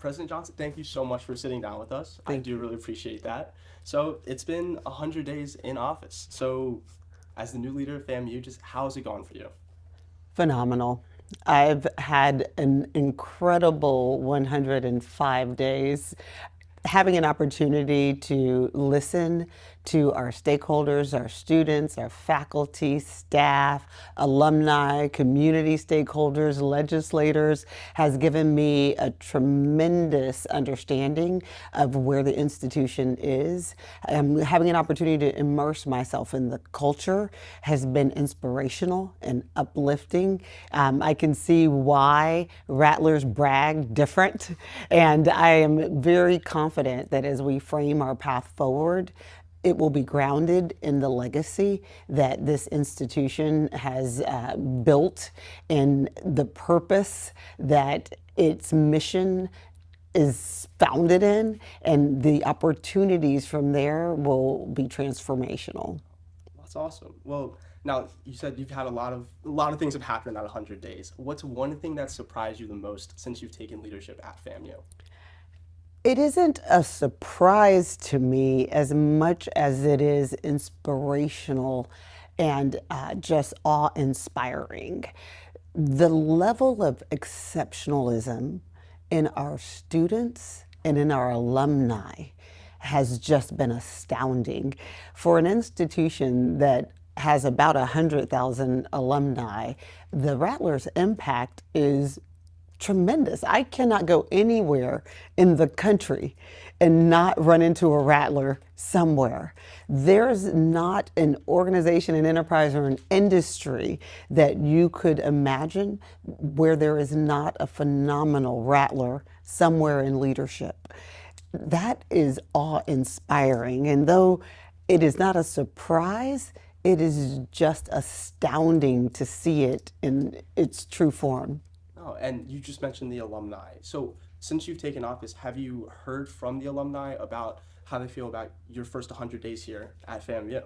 President Johnson, thank you so much for sitting down with us. I Thank do you. really appreciate that. So it's been 100 days in office. So as the new leader of FAMU, just how's it gone for you? Phenomenal. I've had an incredible 105 days. Having an opportunity to listen to our stakeholders, our students, our faculty, staff, alumni, community stakeholders, legislators has given me a tremendous understanding of where the institution is. Having an opportunity to immerse myself in the culture has been inspirational and uplifting. I can see why Rattlers brag different, and I am very confident that as we frame our path forward, it will be grounded in the legacy that this institution has built and the purpose that its mission is founded in, and the opportunities from there will be transformational. That's awesome. Well, now you said you've had a lot of things have happened in that 100 days. What's one thing that surprised you the most since you've taken leadership at FAMU? It isn't a surprise to me as much as it is inspirational and just awe inspiring. The level of exceptionalism in our students and in our alumni has just been astounding. For an institution that has about 100,000 alumni, the Rattlers' impact is tremendous. I cannot go anywhere in the country and not run into a rattler somewhere. There's not an organization, an enterprise, or an industry that you could imagine where there is not a phenomenal rattler somewhere in leadership. That is awe inspiring. And though it is not a surprise, it is just astounding to see it in its true form. Oh, and you just mentioned the alumni. So since you've taken office, have you heard from the alumni about how they feel about your first 100 days here at FAMU?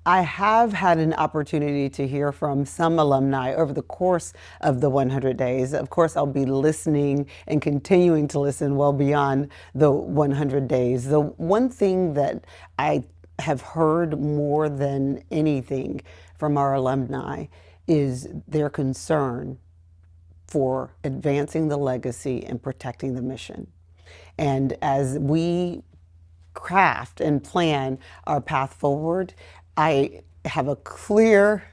I have had an opportunity to hear from some alumni over the course of the 100 days. Of course, I'll be listening and continuing to listen well beyond the 100 days. The one thing that I have heard more than anything from our alumni is their concern for advancing the legacy and protecting the mission. And as we craft and plan our path forward, I have a clear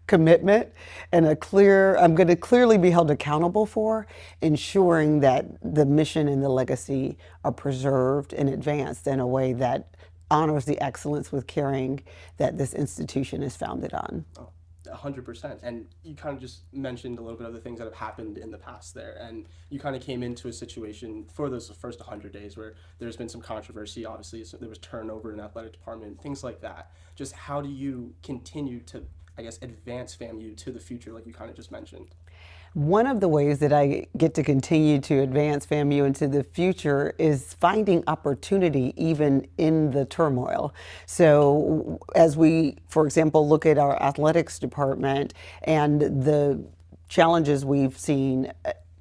commitment and I'm going to clearly be held accountable for ensuring that the mission and the legacy are preserved and advanced in a way that honors the excellence with caring that this institution is founded on. Oh, 100%. And you kind of just mentioned a little bit of the things that have happened in the past there. And you kind of came into a situation for those first 100 days where there's been some controversy. Obviously, so there was turnover in the athletic department, things like that. Just how do you continue to, I guess, advance FAMU to the future, like you kind of just mentioned? One of the ways that I get to continue to advance FAMU into the future is finding opportunity even in the turmoil. So, as we, for example, look at our athletics department and the challenges we've seen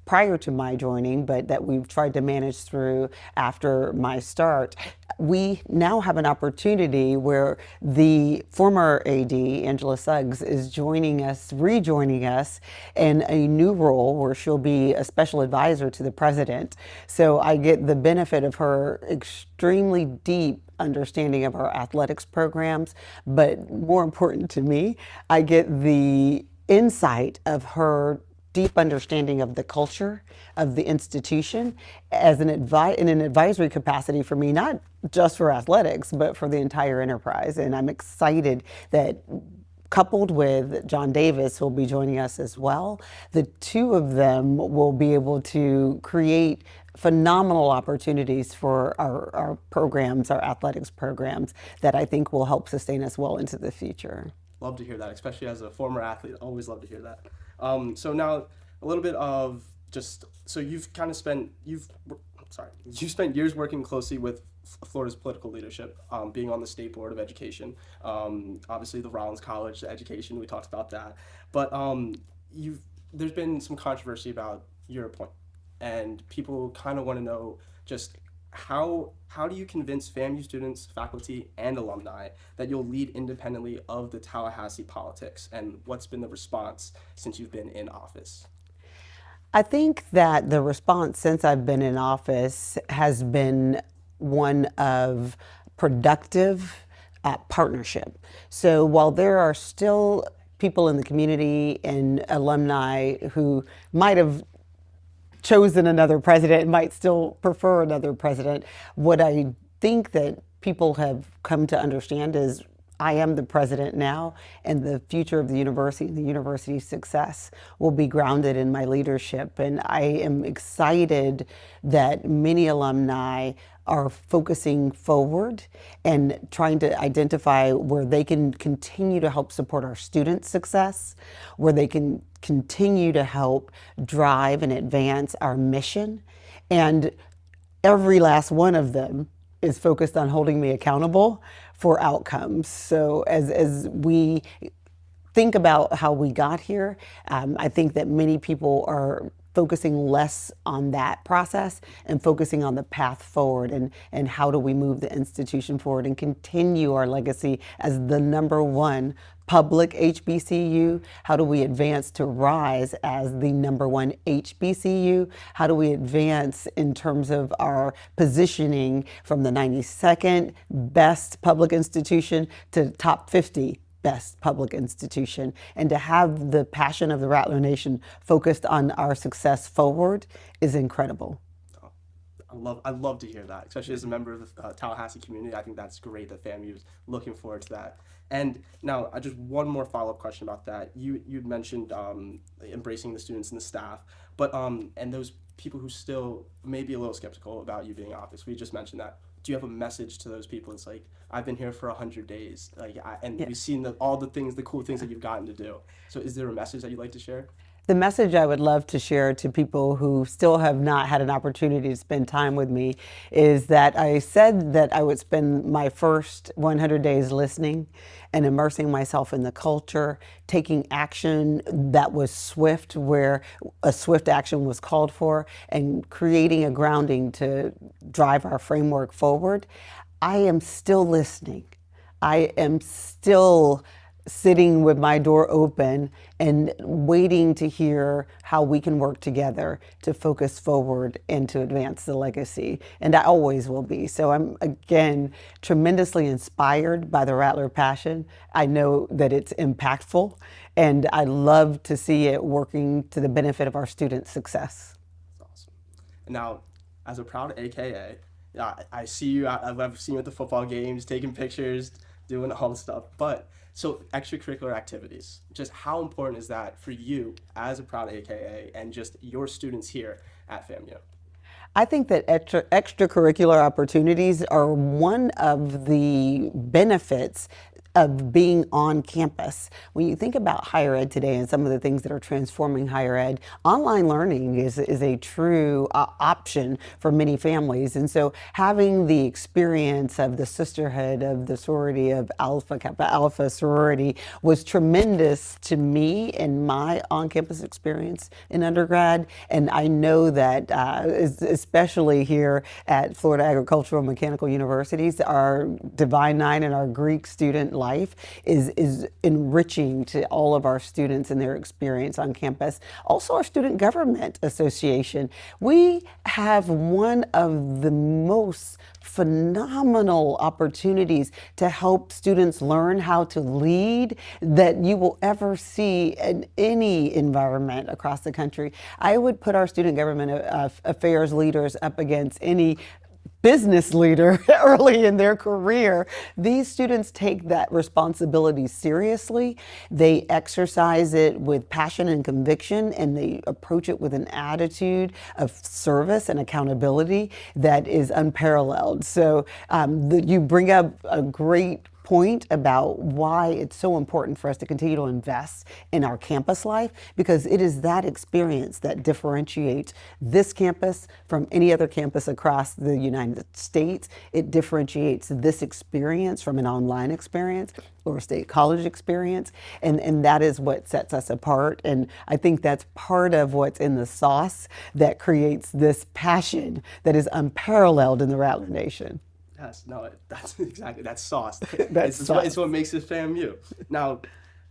prior to my joining, but that we've tried to manage through after my start, we now have an opportunity where the former AD, Angela Suggs, is joining us, rejoining us in a new role where she'll be a special advisor to the president. So I get the benefit of her extremely deep understanding of our athletics programs, but more important to me, I get the insight of her deep understanding of the culture of the institution as in an advisory capacity for me, not just for athletics, but for the entire enterprise. And I'm excited that coupled with John Davis, who will be joining us as well, the two of them will be able to create phenomenal opportunities for our programs, our athletics programs, that I think will help sustain us well into the future. Love to hear that, especially as a former athlete. Always love to hear that. So now a little bit of just so you've kind of spent you spent years working closely with Florida's political leadership, being on the state board of education, obviously the Rollins College education. We talked about that, but you've there's been some controversy about your appointment and people kind of want to know just how do you convince FAMU students, faculty, and alumni that you'll lead independently of the Tallahassee politics, and what's been the response since you've been in office? I think that the response since I've been in office has been one of productive partnership. So while there are still people in the community and alumni who might have chosen another president and might still prefer another president, what I think that people have come to understand is I am the president now, and the future of the university and the university's success will be grounded in my leadership. And I am excited that many alumni are focusing forward and trying to identify where they can continue to help support our students' success, where they can continue to help drive and advance our mission. And every last one of them is focused on holding me accountable for outcomes. So as we think about how we got here, I think that many people are focusing less on that process and focusing on the path forward and how do we move the institution forward and continue our legacy as the #1 public HBCU? How do we advance to rise as the #1 HBCU? How do we advance in terms of our positioning from the 92nd best public institution to top 50 best public institution, and to have the passion of the Rattler Nation focused on our success forward is incredible. I love to hear that, especially as a member of the Tallahassee community. I think that's great that FAMU is looking forward to that. And now, just one more follow-up question about that. You'd mentioned embracing the students and the staff, but and those people who still may be a little skeptical about you being in office. We just mentioned that. Do you have a message to those people? It's like, I've been here for 100 days, and we've seen all the things, the cool things that you've gotten to do. So, is there a message that you'd like to share? The message I would love to share to people who still have not had an opportunity to spend time with me is that I said that I would spend my first 100 days listening and immersing myself in the culture, taking action that was swift where a swift action was called for, and creating a grounding to drive our framework forward. I am still listening. I am still sitting with my door open and waiting to hear how we can work together to focus forward and to advance the legacy. And I always will be. So I'm, again, tremendously inspired by the Rattler passion. I know that it's impactful, and I love to see it working to the benefit of our students' success. That's awesome. And now, as a proud AKA, I see you. I've seen you at the football games, taking pictures, doing all the stuff. But so extracurricular activities, just how important is that for you as a proud AKA and just your students here at FAMU? I think that extracurricular opportunities are one of the benefits of being on campus. When you think about higher ed today and some of the things that are transforming higher ed, online learning is a true option for many families. And so having the experience of the sisterhood, of the sorority, of Alpha Kappa Alpha sorority was tremendous to me in my on-campus experience in undergrad. And I know that especially here at Florida Agricultural and Mechanical Universities, our Divine Nine and our Greek student life is enriching to all of our students and their experience on campus. Also, our Student Government Association. We have one of the most phenomenal opportunities to help students learn how to lead that you will ever see in any environment across the country. I would put our Student Government Affairs leaders up against any business leader early in their career. These students take that responsibility seriously. They exercise it with passion and conviction, and they approach it with an attitude of service and accountability that is unparalleled. So you bring up a great point about why it's so important for us to continue to invest in our campus life, because it is that experience that differentiates this campus from any other campus across the United States. It differentiates this experience from an online experience or a state college experience, and that is what sets us apart. And I think that's part of what's in the sauce that creates this passion that is unparalleled in the Rattler Nation. Yes, no, that's exactly that's sauce. That's It's what makes it FAMU. Now,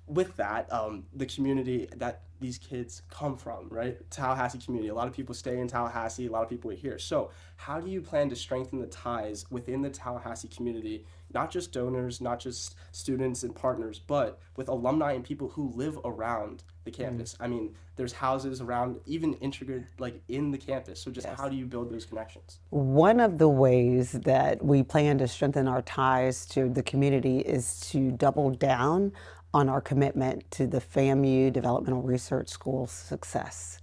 with that, the community that these kids come from, right? Tallahassee community. A lot of people stay in Tallahassee. A lot of people are here. So, how do you plan to strengthen the ties within the Tallahassee community? Not just donors, not just students and partners, but with alumni and people who live around the campus. I mean, there's houses around, even integrated like in the campus. So, just how do you build those connections? One of the ways that we plan to strengthen our ties to the community is to double down on our commitment to the FAMU Developmental Research School's success.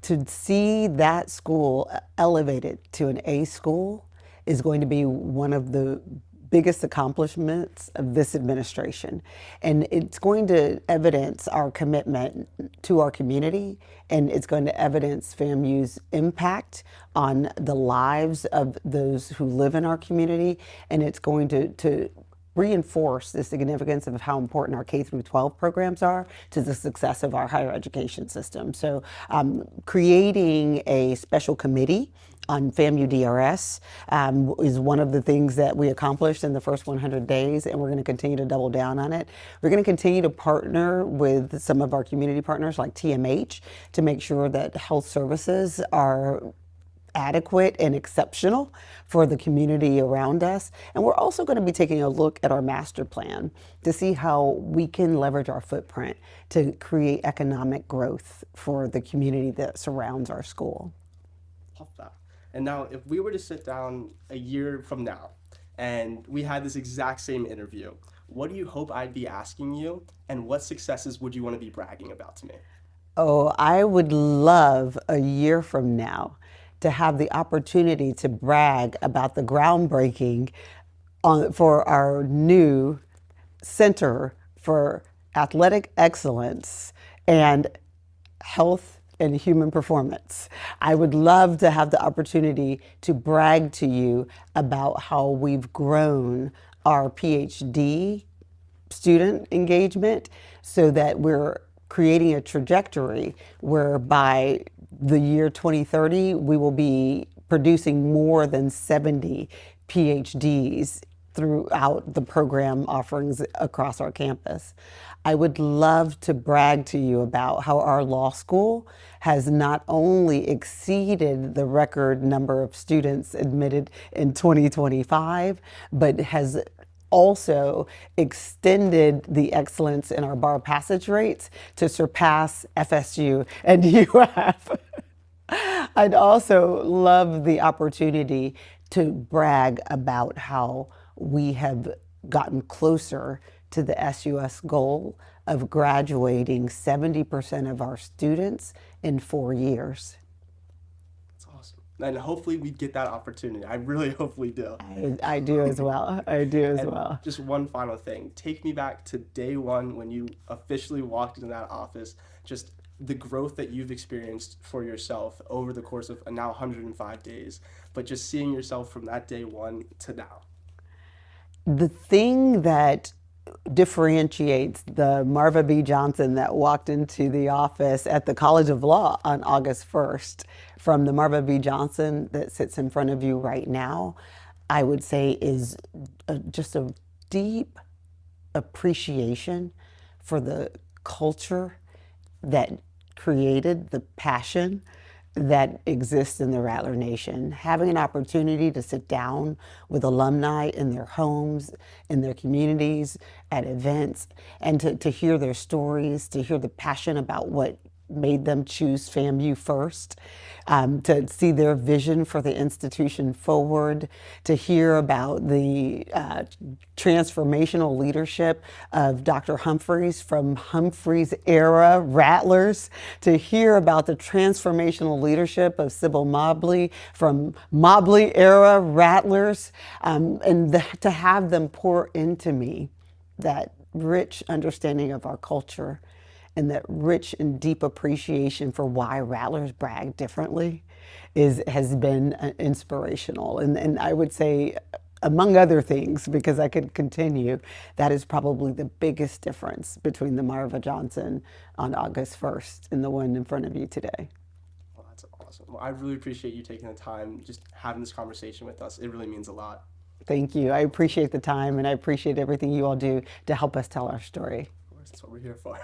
To see that school elevated to an A school is going to be one of the biggest accomplishments of this administration. And it's going to evidence our commitment to our community, and it's going to evidence FAMU's impact on the lives of those who live in our community, and it's going to reinforce the significance of how important our K through 12 programs are to the success of our higher education system. So creating a special committee on FAMU DRS is one of the things that we accomplished in the first 100 days, and we're going to continue to double down on it. We're going to continue to partner with some of our community partners like TMH to make sure that health services are adequate and exceptional for the community around us. And we're also going to be taking a look at our master plan to see how we can leverage our footprint to create economic growth for the community that surrounds our school. Love that. And now, if we were to sit down a year from now and we had this exact same interview, what do you hope I'd be asking you, and what successes would you want to be bragging about to me? Oh, I would love a year from now to have the opportunity to brag about the groundbreaking for our new Center for Athletic Excellence and Health and Human Performance. I would love to have the opportunity to brag to you about how we've grown our PhD student engagement so that we're creating a trajectory where by the year 2030, we will be producing more than 70 PhDs throughout the program offerings across our campus. I would love to brag to you about how our law school has not only exceeded the record number of students admitted in 2025, but has also extended the excellence in our bar passage rates to surpass FSU and UF. I'd also love the opportunity to brag about how we have gotten closer to the SUS goal of graduating 70% of our students in 4 years. That's awesome. And hopefully we get that opportunity. I really hope we do. I do as well. I do as And well. just one final thing. Take me back to day one when you officially walked into that office, just the growth that you've experienced for yourself over the course of now 105 days, but just seeing yourself from that day one to now. The thing that differentiates the Marva B. Johnson that walked into the office at the College of Law on August 1st from the Marva B. Johnson that sits in front of you right now, I would say is just a deep appreciation for the culture that created the passion that exists in the Rattler Nation. Having an opportunity to sit down with alumni in their homes, in their communities, at events, and to hear their stories, to hear the passion about what made them choose FAMU first, to see their vision for the institution forward, to hear about the transformational leadership of Dr. Humphreys from Humphreys era Rattlers, to hear about the transformational leadership of Sybil Mobley from Mobley era Rattlers, to have them pour into me that rich understanding of our culture and that rich and deep appreciation for why Rattlers brag differently has been inspirational. And I would say, among other things, because I could continue, that is probably the biggest difference between the Marva Johnson on August 1st and the one in front of you today. Well, that's awesome. Well, I really appreciate you taking the time, just having this conversation with us. It really means a lot. Thank you. I appreciate the time, and I appreciate everything you all do to help us tell our story. Of course, that's what we're here for.